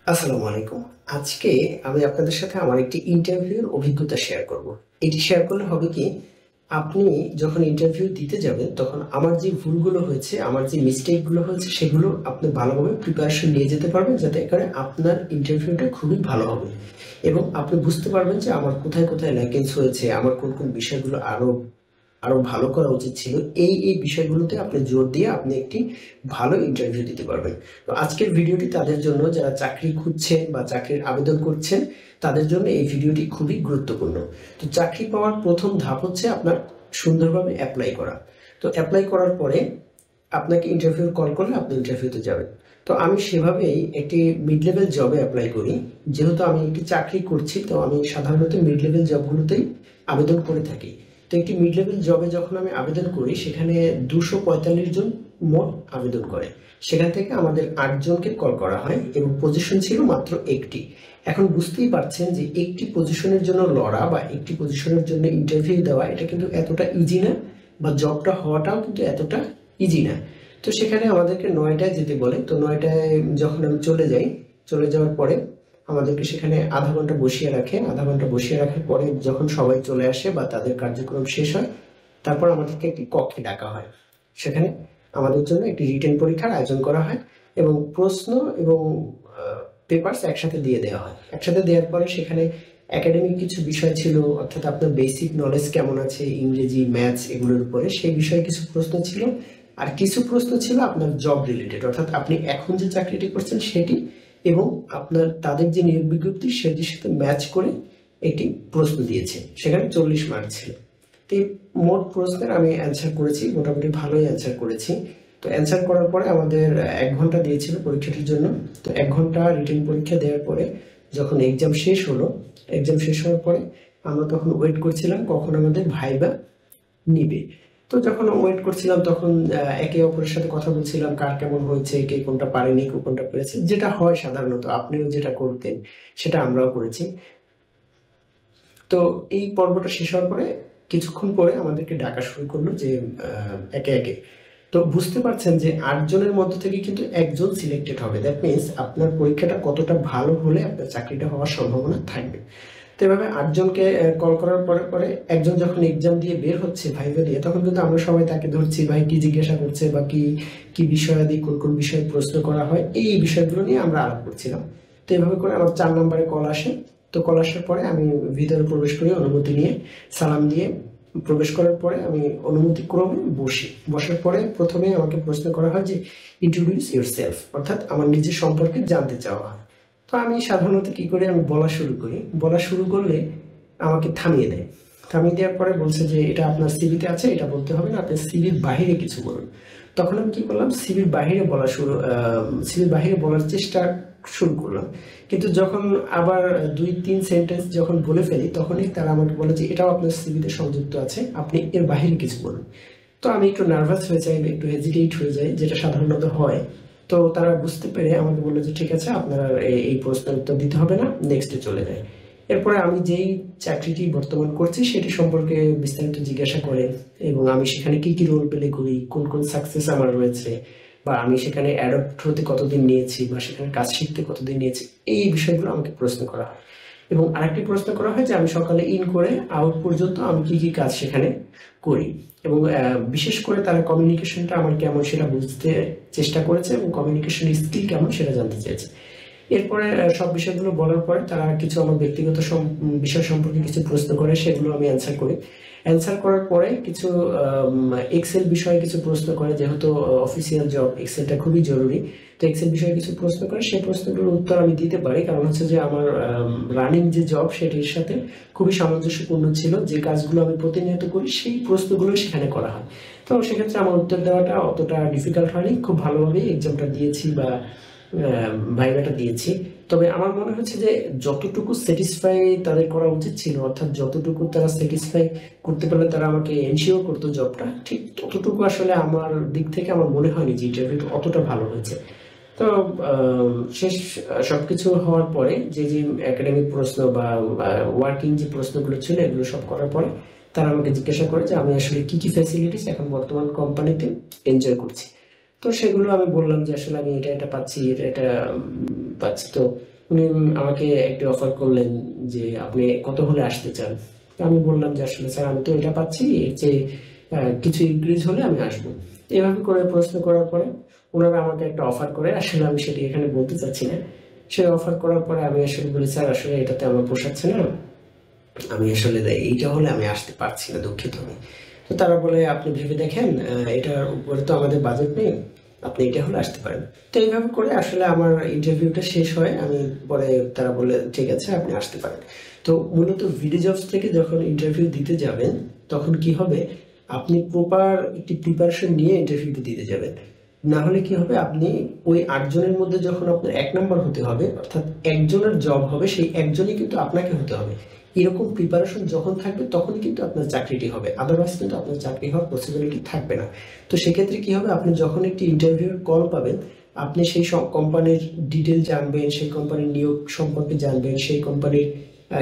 আসসালামু আলাইকুম। আজকে আমি আপনাদের সাথে আমার একটি ইন্টারভিউর অভিজ্ঞতা শেয়ার করব। এটি শেয়ার করলে হবে কি, আপনি যখন ইন্টারভিউ দিতে যাবেন তখন আমার যে ভুলগুলো হয়েছে, আমার যে মিস্টেকগুলো হয়েছে সেগুলো আপনি ভালোভাবে প্রিপারেশন নিয়ে যেতে পারবেন, যাতে করে আপনার ইন্টারভিউটা খুবই ভালো হবে এবং আপনি বুঝতে পারবেন যে আমার কোথায় কোথায় ল্যাকিংস হয়েছে, আমার কোন কোন বিষয়গুলো আরো আরো ভালো করা উচিত ছিল। এই বিষয়গুলোতে আপনি জোর দিয়ে আপনি একটি ভালো ইন্টারভিউ দিতে পারবেন। তো আজকের ভিডিওটি তাদের জন্য যারা চাকরি খুঁজছেন বা চাকরির আবেদন করছেন, তাদের জন্য এই ভিডিওটি খুবই গুরুত্বপূর্ণ। তো চাকরি পাওয়ার প্রথম ধাপ হচ্ছে আপনার সুন্দরভাবে অ্যাপ্লাই করা। তো অ্যাপ্লাই করার পরে আপনাকে ইন্টারভিউ কল করলে আপনি ইন্টারভিউতে যাবেন। তো আমি সেভাবেই একটি মিড লেভেল জবে অ্যাপ্লাই করি। যেহেতু আমি একটি চাকরি করছি, তো আমি সাধারণত মিড লেভেল জবগুলোতেই আবেদন করে থাকি। তো একটি মিড লেভেল জবে যখন আমি আবেদন করি, সেখানে 245 জন মোট আবেদন করে। সেখান থেকে আমাদের 8 জনকে কল করা হয় এবং পজিশন ছিল মাত্র একটি। এখন বুঝতেই পারছেন যে একটি পজিশনের জন্য লড়া বা একটি পজিশনের জন্য ইন্টারভিউ দেওয়া, এটা কিন্তু এতটা ইজি না, বা জবটা হওয়াটাও কিন্তু এতটা ইজি না। তো সেখানে আমাদেরকে 9টায় যেতে বলে। তো 9টায় যখন আমি চলে যাই, চলে যাওয়ার পরে আমাদেরকে সেখানে আধা ঘন্টা বসিয়ে রাখে। আধা ঘন্টা বসিয়ে রাখার পরে যখন সবাই চলে আসে বা তাদের কার্যক্রম শেষ হয়, তারপর আমাদেরকে একটি কক্ষে ডাকা হয়। সেখানে আমাদের জন্য একটি রিটেন পরীক্ষার আয়োজন করা হয় এবং প্রশ্ন এবং পেপারস একসাথে দিয়ে দেওয়া হয়। একসাথে দেওয়ার পরে সেখানে একাডেমিক কিছু বিষয় ছিল, অর্থাৎ আপনার বেসিক নলেজ কেমন আছে ইংরেজি, ম্যাথস এগুলোর উপরে, সেই বিষয়ে কিছু প্রশ্ন ছিল। আর কিছু প্রশ্ন ছিল আপনার জব রিলেটেড, অর্থাৎ আপনি এখন যে চাকরিটি করছেন সেটি এবং আপনার তাদের যে নিয়োগ বিজ্ঞপ্তি সেটির সাথে ম্যাচ করে একটি প্রশ্ন দিয়েছে। সেখানে 40 মার্ক ছিল। তো এই মোট প্রশ্নের আমি অ্যান্সার করেছি, মোটামুটি ভালোই অ্যান্সার করেছি। তো অ্যান্সার করার পরে আমাদের 1 ঘন্টা দিয়েছিল পরীক্ষাটির জন্য। তো 1 ঘন্টা রিটেন পরীক্ষা দেওয়ার পরে যখন এক্সাম শেষ হলো, এক্সাম শেষ হওয়ার পরে আমরা তখন ওয়েট করছিলাম কখন আমাদের ভাইবা নিবে। তো যখন ওয়েট করছিলাম তখন একে অপরের সাথে কথা বলছিলাম, কার কেমন হয়েছে, কে কোনটা পারেনি, কে কোনটা পেরেছে, যেটা হয় সাধারণত, আপনিও যেটা করতেন সেটা আমরাও করেছি। তো এই পর্বটা শেষ হওয়ার পরে কিছুক্ষণ পরে আমাদেরকে ডাকা শুরু করলো যে একে একে। তো বুঝতে পারছেন যে 8 জনের মধ্য থেকে কিন্তু একজন সিলেক্টেড হবে। দ্যাট মিনস আপনার পরীক্ষাটা কতটা ভালো হলে আপনার চাকরিটা হওয়ার সম্ভাবনা থাকবে। তো এভাবে 8 জনকে কল করার পরে পরে একজন যখন এক্সাম দিয়ে বের হচ্ছে ভাইভা দিয়ে, তখন কিন্তু আমরা সবাই তাকে ধরছি, ভাই কি জিজ্ঞাসা করছে বা কি কি বিষয়াদি, কোন কোন বিষয়ে প্রশ্ন করা হয়, এই বিষয়গুলো নিয়ে আমরা আলাপ করছিলাম। তো এভাবে করে আমার 4 নম্বরে কল আসে। তো কল আসার পরে আমি ভিতরে প্রবেশ করি অনুমতি নিয়ে, সালাম দিয়ে প্রবেশ করার পরে আমি অনুমতি ক্রমে বসি। বসার পরে প্রথমে আমাকে প্রশ্ন করা হয় যে ইন্ট্রোডিউস ইউরসেলফ, অর্থাৎ আমার নিজের সম্পর্কে জানতে চাওয়া হয়। তো আমি সাধারণত কি করি, আমি বলা শুরু করি। বলা শুরু করলে আমাকে থামিয়ে দেয়। থামিয়ে দেওয়ার পরে বলছে যে এটা আপনার সিভিতে আছে, এটা বলতে হবে না, আপনি সিভির বাহিরে কিছু বলুন। তখন আমি কি করলাম, সিভির বাহিরে বলা সিভির বাহিরে বলার চেষ্টা শুরু করলাম। কিন্তু যখন আবার 2-3 সেন্টেন্স যখন বলে ফেলি, তখনই তারা আমাকে বলে যে এটাও আপনার সিভিতে সংযুক্ত আছে, আপনি এর বাহিরে কিছু বলুন। তো আমি একটু নার্ভাস হয়ে যাই, একটু হেজিটেট হয়ে যাই, যেটা সাধারণত হয়। তো তারা বুঝতে পেরে আমাকে বললো যে ঠিক আছে, আপনার আর এই প্রশ্নের উত্তর দিতে হবে না, নেক্সটে চলে যায়। এরপরে আমি যেই চাকরিটি বর্তমান করছি সেটি সম্পর্কে বিস্তারিত জিজ্ঞাসা করে এবং আমি সেখানে কি কি রোল প্লে করি, কোন কোন সাকসেস আমার রয়েছে, বা আমি সেখানে অ্যাডপ্ট হতে কতদিন নিয়েছি, বা সেখানে কাজ শিখতে কতদিন নিয়েছি, এই বিষয়গুলো আমাকে প্রশ্ন করা হয়। এবং আরেকটি প্রশ্ন করা হয় যে আমি সকালে ইন করে আউট পর্যন্ত আমি কি কি কাজ সেখানে করি। এবং বিশেষ করে তারা কমিউনিকেশনটা আমার কেমন সেটা বুঝতে চেষ্টা করেছে এবং কমিউনিকেশন স্কিল কেমন সেটা জানতে চেয়েছে। এরপরে সব বিষয়গুলো বলার পরে তারা কিছু আমার ব্যক্তিগত বিষয় সম্পর্কে কিছু প্রশ্ন করে, সেগুলো আমি অ্যান্সার করি। অ্যান্সার করার পরে কিছু এক্সেল বিষয়ে কিছু প্রশ্ন করে, যেহেতু অফিসিয়াল জব, এক্সেলটা খুবই জরুরি। তো এক্সেল বিষয়ে কিছু প্রশ্ন করে, সেই প্রশ্নগুলোর উত্তর আমি দিতে পারি, কারণ হচ্ছে যে আমার রানিং যে জব সেটির সাথে খুবই সামঞ্জস্যপূর্ণ ছিল। যে কাজগুলো আমি প্রতিনিয়ত করি সেই প্রশ্নগুলো সেখানে করা হয়। তো সেক্ষেত্রে আমার উত্তর দেওয়াটা অতটা ডিফিকাল্ট হয়নি, খুব ভালোভাবেই এক্সামটা দিয়েছি বা ভাইভাটা দিয়েছি। তবে আমার মনে হচ্ছে যে যতটুকু স্যাটিসফাই তাদের করা উচিত ছিল, অর্থাৎ যতটুকু তারা স্যাটিসফাই করতে পারলে তারা আমাকে এনশিওর করতো জবটা, ঠিক ততটুকু আসলে আমার দিক থেকে আমার মনে হয়নি যে ইন্টারভিউটা অতটা ভালো হয়েছে। তো শেষ সবকিছু হওয়ার পরে যে যে একাডেমিক প্রশ্ন বা ওয়ার্কিং যে প্রশ্নগুলো ছিল এগুলো সব করার পরে তারা আমাকে জিজ্ঞাসা করে যে আমি আসলে কি কি ফ্যাসিলিটিস এখন বর্তমান কোম্পানিতে এনজয় করছি। তো সেগুলো আমি বললাম যে আসলে আমি এটা এটা পাচ্ছি, এটা এটা পাচ্ছি। তো উনি আমাকে একটি অফার করলেন যে আপনি কত হলে আসতে চান। তো আমি বললাম যে আসলে স্যার আমি তো এটা পাচ্ছি, এর চেয়ে কিছু ইনক্রিজ হলে আমি আসবো। এভাবে করে প্রশ্ন করার পরে ওনারা আমাকে একটা অফার করে, আসলে আমি সেটি এখানে বলতে চাচ্ছি না। সে অফার করার পরে আমি আসলে বলি স্যার আসলে এটাতে আমার পোষাচ্ছে না, আমি আসলে এইটা হলে আমি আসতে পারছি না, দুঃখিত আমি। তো তারা বলে আপনি ভেবে দেখেন, এটার উপরে তো আমাদের বাজেট নেই, আপনি এটা হলে আসতে পারেন। তো এইভাবে করে আসলে আমার ইন্টারভিউটা শেষ হয়। আমি পরে তারা বলে ঠিক আছে আপনি আসতে পারেন। তো মূলত ভিডি জবস থেকে যখন ইন্টারভিউ দিতে যাবেন তখন কি হবে, আপনি প্রপার একটি প্রিপারেশন নিয়ে ইন্টারভিউটা দিতে যাবেন। না হলে কি হবে, আপনি ওই ৮ জনের মধ্যে যখন আপনার ১ নাম্বার হতে হবে, অর্থাৎ একজনের জব হবে, সেই একজনই কিন্তু আপনাকে হতে হবে। এরকম প্রিপারেশন যখন থাকবে তখনই কিন্তু আপনার চাকরিটি হবে, আদারওয়াইজ কিন্তু আপনার চাকরি হওয়ার পসিবিলিটি থাকবে না। তো সেক্ষেত্রে কি হবে, আপনি যখন একটি ইন্টারভিউর কল পাবেন, আপনি সেই সব কোম্পানির ডিটেল জানবেন, সেই কোম্পানির নিয়োগ সম্পর্কে জানবেন, সেই কোম্পানির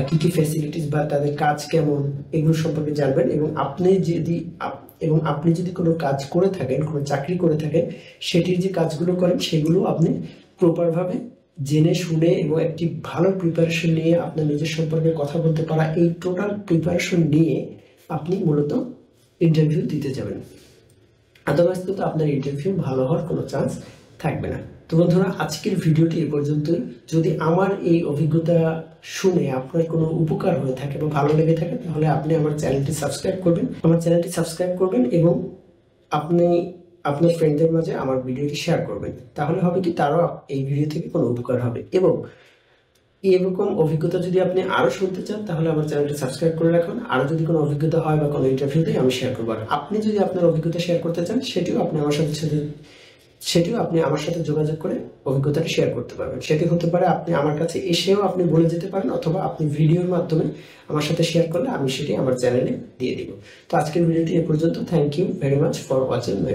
কি কি ফ্যাসিলিটিস বা তাদের কাজ কেমন, এগুলো সম্পর্কে জানবেন। এবং আপনি যদি কোনো কাজ করে থাকেন, কোনো চাকরি করে থাকেন, সেটির যে কাজগুলো করেন সেগুলো আপনি প্রপারভাবে জেনে শুনে এবং একটি ভালো প্রিপারেশন নিয়ে আপনার নিজের সম্পর্কে কথা বলতে পারা, এই টোটাল প্রিপারেশন নিয়ে আপনি মূলত ইন্টারভিউ দিতে যাবেন। আদারওয়াইজ কিন্তু আপনার ইন্টারভিউ ভালো হওয়ার কোনো চান্স থাকবে না। তো বন্ধুরা, আজকের ভিডিওটি এ পর্যন্তই। যদি আমার এই অভিজ্ঞতা শুনে আপনার কোনো উপকার হয়ে থাকে বা ভালো লেগে থাকে, তাহলে আপনি আমার চ্যানেলটি সাবস্ক্রাইব করবেন এবং আপনি আপনার ফ্রেন্ডদের মাঝে আমার ভিডিওটি শেয়ার করবেন। তাহলে হবে কি, তারাও এই ভিডিও থেকে কোনো উপকার হবে। এবং এরকম অভিজ্ঞতা যদি আপনি আরো শুনতে চান, তাহলে আমার চ্যানেলটি সাবস্ক্রাইব করে রাখুন। আরো যদি কোনো অভিজ্ঞতা হয় বা কোনো ইন্টারভিউতে আমি শেয়ার করবো, আর আপনি যদি আপনার অভিজ্ঞতা শেয়ার করতে চান, সেটিও আপনি আমার সাথে যোগাযোগ করে অভিজ্ঞতাটা শেয়ার করতে পারবেন। সেটি হতে পারে আপনি আমার কাছে এসেও আপনি বলে যেতে পারেন, অথবা আপনি ভিডিওর মাধ্যমে আমার সাথে শেয়ার করলে আমি সেটি আমার চ্যানেলে দিয়ে দিব। তো আজকের ভিডিওটি এ পর্যন্ত। Thank you very much for watching my